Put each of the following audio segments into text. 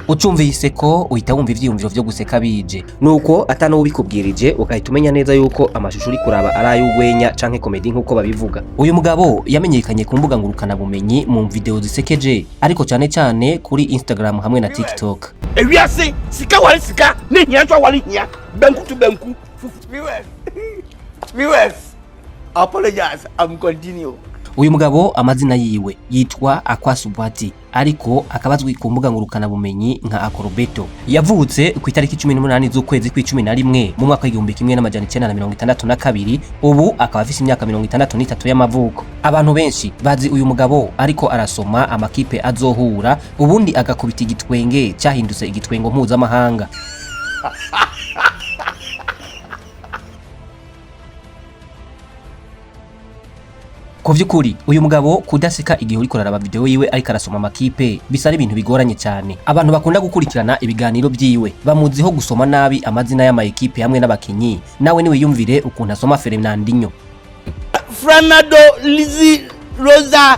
Ucumvise ko uhita wumva ivyiyumviro vyo guseka bije, nuko atano ubikubwirije ukahita umenya neza yuko amashusho uri kuraba ari ay'ugwenya canke comedy nkuko babivuga. Uyu mugabo yamenyekanye ku mbuga ngurukana bumenyi mu video zisekeje, ariko cyane cyane kuri Instagram hamwe na TikTok. Ewiase sika wali sika ni nyanjwa wali nya benku to benku. Viewers, apologize, I'm continue. Uyu mugabo amazina yiwe yitwa Akrobeto, ariko akabazwi ku mbuga ngurukana bumenyi nka Akrobeto. Yavutse ku itariki 18 z'ukwezi kwa11 mu mwaka wa 1962, ubu akaba afise imyaka 63 y'amavuko. Abantu benshi bazi uyu mugabo ariko arasoma amakipe azohura, ubundi agakubita igitwenge cyahindutse igitwengo mpuzamahanga. Ku vy'ukuri uyu mugabo kudaseka igihe uri kuraraba video yiwe ariko arasoma amakipe bisa ibintu bigoranye cyane. Abantu bakunda gukurikirana ibiganiro byiwe bamuziho gusoma nabi amazina y'ama ekipe hamwe n'abakinyi. Nawe ni wiyumvire ukuntu asoma Fernandinho, Fernando, Lizzy, Rosa.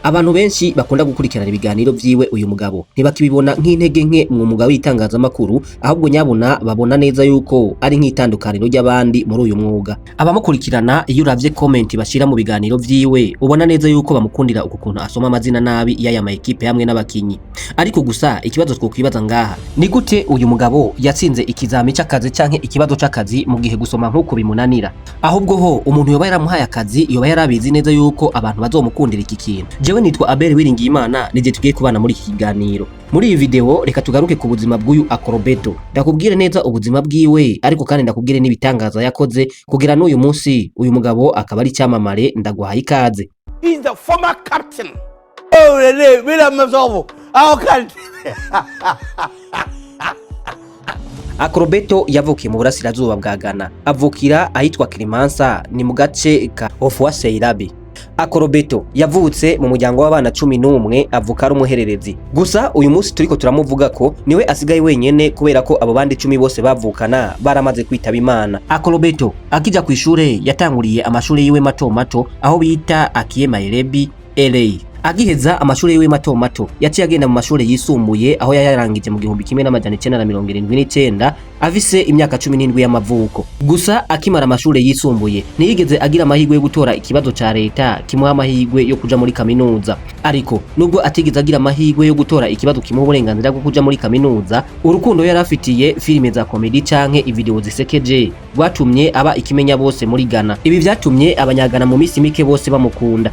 Abantu benshi bakunda gukurikirana ibiganiro vyiwe uyu mugabo ntibakibibona nk'intege nke mu mwuga w'itangazamakuru, ahubwo nyabona babona neza yuko ari nk'itandukaniro ry'abandi muri uyu mwuga. Abamukurikirana iyo uravye comment bashira mu biganiro vyiwe ubona neza yuko bamukundira ukuntu asoma amazina nabi y'aya ma ekipe hamwe n'abakinyi. Ariko gusa ikibazo twokwibaza ngaha ni gute uyu mugabo yatsinze ikizami cy'akazi canke ikibazo c'akazi mu gihe gusoma nk'uko bimunanira? Ahubwo ho umuntu yoba yaramuhaye akazi yoba yarabizi neza yuko abantu bazomukundira iki kintu. Jewe nitwa Abel Wiringiyimana, nije tugiye kubana muri iki kiganiro. Muri iyi video reka tugaruke ku buzima bw'uyu Akrobeto, ndakubwire neza ubuzima bwiwe, ariko kandi ndakubwire n'ibitangaza yakoze kugira n'uyu munsi uyu mugabo akaba ari cyamamare. Ndaguhaye ikaze. He's the former captain. Oh, really? Bila mazovo. How can? Akrobeto yavukiye mu burasirazuba bwa Ghana, avukira ahitwa Kilimansa, ni mu gace ka Ofuaseirabi. Akrobeto yavutse mu muryango w'abana 11, avuka ari umuhererezi. Gusa uyu munsi turiko turamuvuga ko niwe asigaye wenyene kubera ko abo bandi 10 bose bavukana baramaze kwitaba Imana. Akrobeto akija ku ishure yatanguriye amashuri yiwe mato mato aho bita Akiemaelebi LA. Agiheza amashuri yiwe mato mato yaciye agenda mu mashuri yisumbuye aho yarangije mu 1979 afise imyaka 17 y'amavuko. Gusa akimara amashuri yisumbuye ntiyigeze agira amahirwe yo gutora ikibazo ca leta kimuha amahirwe yo kuja muri kaminuza. Ariko nubwo atigeze agira amahirwe yo gutora ikibazo kimuha uburenganzira bwo kuja muri kaminuza, urukundo yarafitiye filime za comedy canke ivideo zisekeje rwatumye aba ikimenya bose muri Ghana. Ibi vyatumye abanyagana mu misi mike bose bamukunda.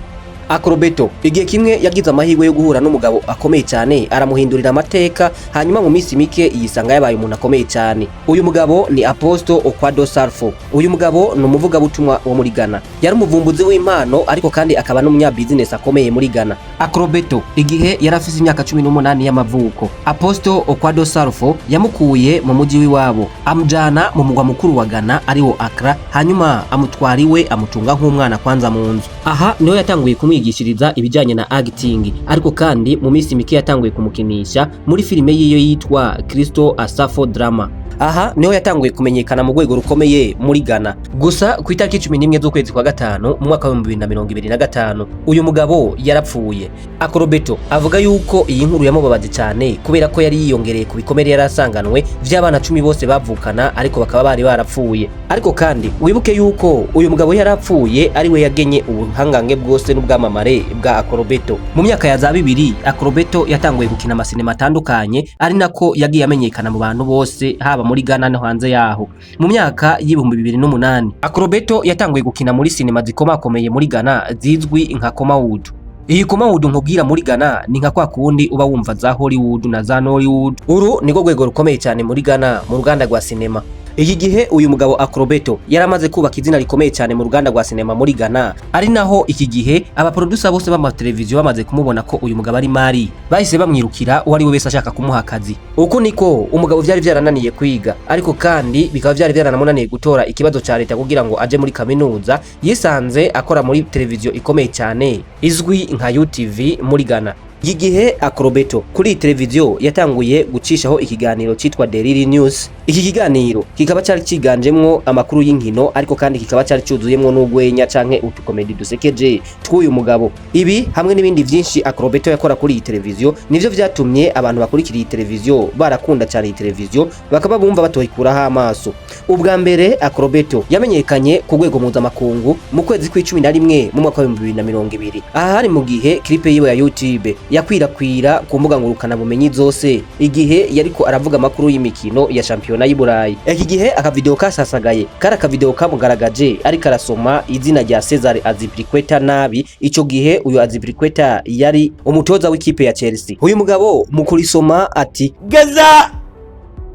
Akrobeto igihe kimwe yagize amahirwe yo guhura n'umugabo akomeye cyane, aramuhindurira amateka, hanyuma mu misi mike yisanga yabaye umuntu akomeye cyane. Uyu mugabo ni Apostle Okwado Sarfo. Uyu mugabo ni umuvuga butumwa wo muri Ghana, yari umuvumbuzi w'impano ariko kandi akaba n'umunyabusiness akomeye muri Ghana. Akrobeto igihe yarafise imyaka 18 y'amavuko, Apostle Okwado Sarfo yamukuye mu muji w'iwabo amujana mu mugwa mukuru wa Ghana ariwo Accra, hanyuma amutwariwe amutunga nk'umwana kwanza mu nzu. Aha niho yatanguye kumwigishiriza ibijanye na acting, ariko kandi mu misi mike yatanguye kumukinisha muri filime yiyo yitwa Kristo Asafo Drama. Aha niho yatanguye kumenyekana mu rwego rukomeye muri Ghana. Gusa ku itariki 11 z'ukwezi kwa gatanu mu mwaka wa 2025 uyu mugabo yarapfuye. Akrobeto avuga yuko iyi nkuru yamubabaje cyane kubera ko yari yiyongereye ku bikomere yarasanganwe vy'abana 10 bose bavukana ariko bakaba bari barapfuye. Ariko kandi wibuke yuko uyu mugabo yarapfuye ari we yagenye ubuhangange bwose n'ubwamamare bwa Akrobeto. Mu myaka ya za 2000 Akrobeto yatanguye gukina amasinema atandukanye, ari nako yagiye amenyekana mu bantu bose haba muri Ghana no hanze yaho. Mu myaka y'2008 Akrobeto yatanguye gukina muri sinema zikomakomeye muri Ghana zizwi nka Hollywood. Iyi Hollywood nkubwira muri Ghana ni nka kwa kundi uba wumva za Hollywood na za Nollywood. Uru niko rwego rukomeye cyane muri Ghana mu ruganda rwa sinema. Iki gihe uyu mugabo Akrobeto yaramaze kubaka izina rikomeye cyane mu ruganda rwa sinema muri Ghana, ari naho iki gihe aba producer bose b'ama televiziyo bamaze kumubona ko uyu mugabo ari mari, bahise bamwirukira uwari we wese ashaka kumuha akazi. Uko niko umugabo vyari vyarananiye kwiga, ariko kandi bikaba vyari vyaranamunaniye gutora ikibazo ca leta kugira ngo aje muri kaminuza, yisanze akora muri televiziyo ikomeye cyane izwi nka UTV muri Ghana. Igihe Akrobeto kuri televiziyo yatanguye gucishaho ikiganiro cyitwa Daily News. Iki kiganiro kikaba cyari kiganjemwo amakuru y'inkino ariko kandi kikaba cyari cyuzuyemwo n'ugwenya canke utukomedi dusekeje tw'uyu mugabo. Ibi hamwe n'ibindi vyinshi Akrobeto yakora kuri iyi televiziyo nivyo vyatumye abantu bakurikira iyi televiziyo barakunda cyane iyi televiziyo bakaba bumva batoyikuraho amaso. Ubwa mbere Akrobeto yamenyekanye ku rwego mpuzamakungu mu kwezi kwa 11 mu mwaka wa 2020. Aha hari mu gihe clip yiwe ya YouTube yakwirakwira ku mbuga ngurukana bumenyi zose igihe yariko aravuga amakuru y'imikino ya shampiyona y'Iburayi. Iki gihe akavideo kasasagaye kari akavideo kamugaragaje ariko arasoma izina rya Cesare Azpilicueta nabi. Ico gihe uyu Azpilicueta yari umutoza w'ikipe ya Chelsea. Uyu mugabo mu kurisoma ati Gaza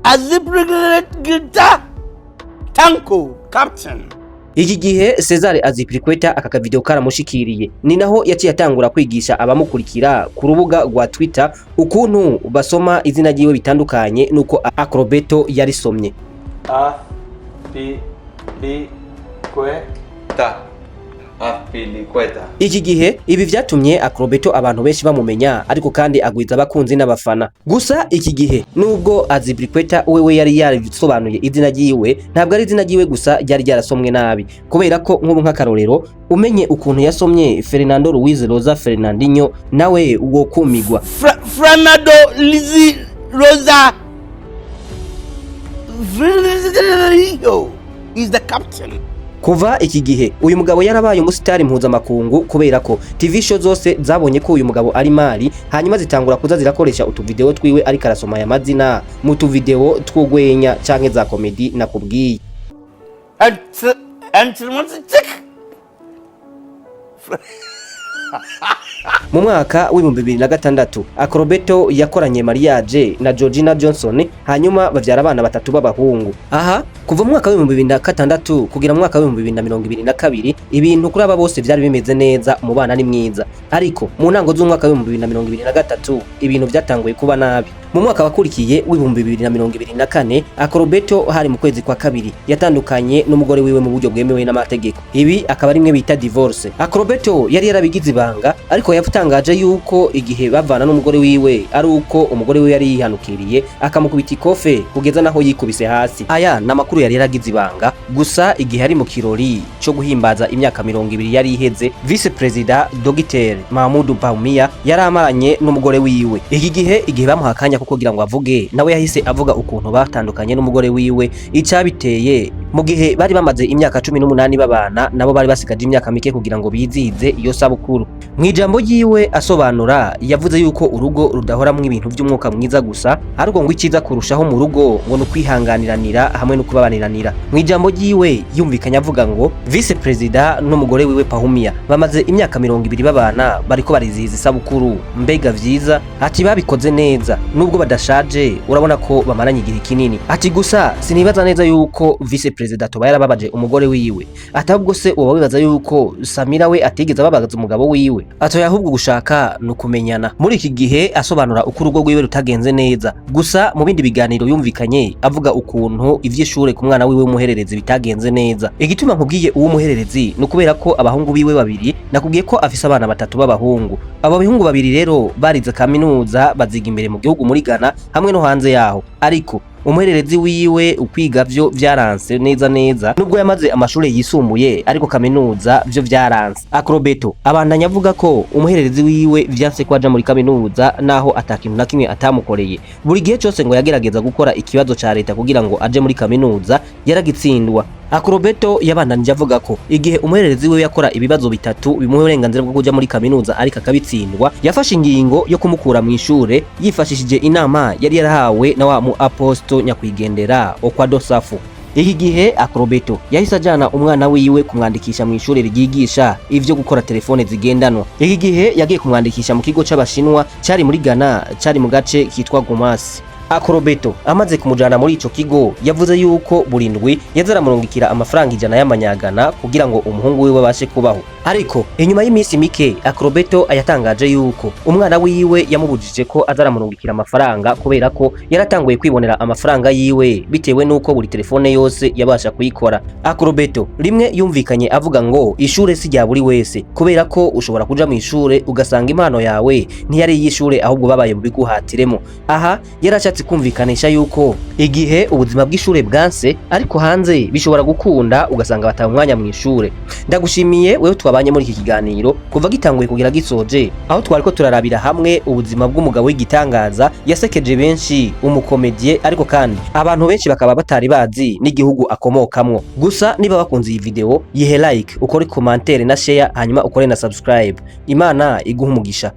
Azpilicueta Tanko captain. Iki gihe Cesare Azpilicueta aka video karamushikiriye ni naho yaciye atangura kwigisha abamukurikira ku rubuga rwa Twitter ukuntu basoma izina ryiwe bitandukanye nuko Akrobeto yarisomye. Azpilicueta. Iki gihe ibi vyatumye Akrobeto abantu benshi bamumenya ariko kandi agwiza abakunzi n'abafana. Gusa iki gihe nubwo Azpilicueta wewe yari yarisobanuye izina ryiwe ntabwo ari izina ryiwe gusa ryari ryarasomwe nabi kubera ko nk'ubu nk'akarorero umenye ukuntu yasomye Fernando Luiz Rosa Fernandinho nawe uwo kumigwa. Fernando Luiz Rosa Fernandinho is the captain. Kuva iki gihe uyu mugabo yarabaye umusitari mpuzamakungu kubera ko TV show zose zabonye ko uyu mugabo ari mari hanyuma zitangura kuza zirakoresha utuvideo twiwe ariko arasoma aya mazina mu tuvideo tw'ugwenya canke za komedi nakubwiye. Mu mwaka w'2006 Akrobeto yakoranye mariage na Georgina Johnson hanyuma bavyara abana batatu b'abahungu. Aha kuva mu mwaka w'2006 kugira mu mwaka w'2022 ibintu kuri aba bose vyari bimeze neza, mu bana ni mwiza, ariko mu ntango z'umwaka w'2023 ibintu vyatanguye kuba nabi. Mu mwaka wakurikiye w'2024 Akrobeto hari mu kwezi kwa kabiri yatandukanye n'umugore wiwe mu buryo bwemewe n'amategeko. Ibi akaba rimwe bita divorce. Akrobeto yari yarabigize ibanga ariko yatangaje yuko igihe bavana n'umugore wiwe ari uko umugore wiwe yari yihanukiriye akamukubita ikofe kugeza naho yikubise hasi. Aya namakuru yari yaragize ibanga, gusa igihe ari mu kirori cyo guhimbaza imyaka 20 yari iheze Vice President Dr. Mahmoud Bawumia yari amaranye n'umugore wiwe. Iki gihe bamuhakanya kugira ngo avuge nawe yahise avuga ukuntu batandukanye n'umugore wiwe icabiteye mu gihe bari bamaze imyaka 18 babana nabo bari basigaje imyaka mike kugira ngo bizize iyo sabukuru. Mwijambo yiwe asobanura yavuze yuko urugo rudahoramwe ibintu by'umwuka mwiza gusa ariko ngo ikiza kurushaho mu rugo ngo no kwihanganiranira hamwe no kubabaniranira. Mwijambo yiwe yumvikanya avuga ngo Vice President n'umugore wiwe Bawumia bamaze imyaka 20 babana bariko barizihiza isabukuru, mbega vyiza, ati babikoze neza nubwo badashaje urabona ko bamaranye igihe kinini. Ati gusa sinibaza neza yuko Vice President toba yarababaje umugore wiwe, atabwo se uba wibaza yuko Samira we atigeze ababaza umugabo wiwe, atoya ahubwo gushaka no kumenyana. Muri iki gihe asobanura uko urugo rwiwe rutagenze neza, gusa mu bindi biganiro yumvikanye avuga ukuntu ivy'ishure ku mwana wiwe w'umuhererezi bitagenze neza. Igituma nkubwiye uwo muhererezi no kubera ko abahungu biwe babiri nakubwiye ko afise abana batatu b'abahungu. Abo bahungu babiri rero barize kaminuza baziga imbere mu gihugu muri Ghana hamwe no hanze yaho, ariko umuhererezi wiwe ukwiga vyo vyaranse neza nubwo yamaze amashure yisumbuye ariko kaminuza vyo vyaranse. Akrobeto abandanya avuga ko umuhererezi wiwe vyanse kwaja muri kaminuza naho atakintu na kimwe atamukoreye. Buri gihe cyose ngo yagerageza gukora ikibazo ca leta kugira ngo aje muri kaminuza yaragitsindwa. Akrobeto yabandanije avuga ko igihe umuhererezi wiwe yakora ibibazo bitatu bimuha uburenganzira bwo kuja muri kaminuza ariko akabitsindwa, yafashe ingingo yo kumukura mu ishure yifashishije inama yari yarahawe na wa mu aposto nyakwigendera Okwado Safu. Iki gihe Akrobeto yahise ajana umwana wiwe kumwandikisha mu ishure ryigisha ivyo gukora telefone zigendanwa. Iki gihe yagiye kumwandikisha mu kigo c'abashinwa cyari muri Ghana, cyari mu gace kitwa Gomasi. Akrobeto amaze kumujana muri ico kigo yavuze yuko burindwi yazaramurungikira amafaranga 100 y'amanyagana kugira ngo umuhungu wiwe babashe kubaho. ariko inyuma y'iminsi mike Akrobeto ayatangaje yuko umwana wiwe yamubujije ko azaramurungikira amafaranga kubera ko yaratanguye kwibonera amafaranga yiwe bitewe nuko buri telefone yose yabasha kuyikora. Akrobeto rimwe yumvikanye avuga ngo ishure si rya buri wese kubera ko ushobora kuja mu ishure ugasanga impano yawe ntiyari y'ishure ahubwo babaye biguhatiremo. Aha yarashatse kumvikanisha yuko igihe ubuzima bw'ishure bwanse ariko hanze bishobora gukunda ugasanga bataye umwanya mu ishure. Ndagushimiye wewe twabanye muri iki kiganiro kuva gitanguye kugira gisoje, aho twariko turarabira hamwe ubuzima bw'umugabo w'igitangaza yasekeje benshi, umukomedie ariko kandi abantu benshi bakaba batari bazi n'igihugu akomokamwo. Gusa niba bakunze iyi video yihe like, ukore commentaire na share, hanyuma ukore na subscribe. Imana iguha umugisha.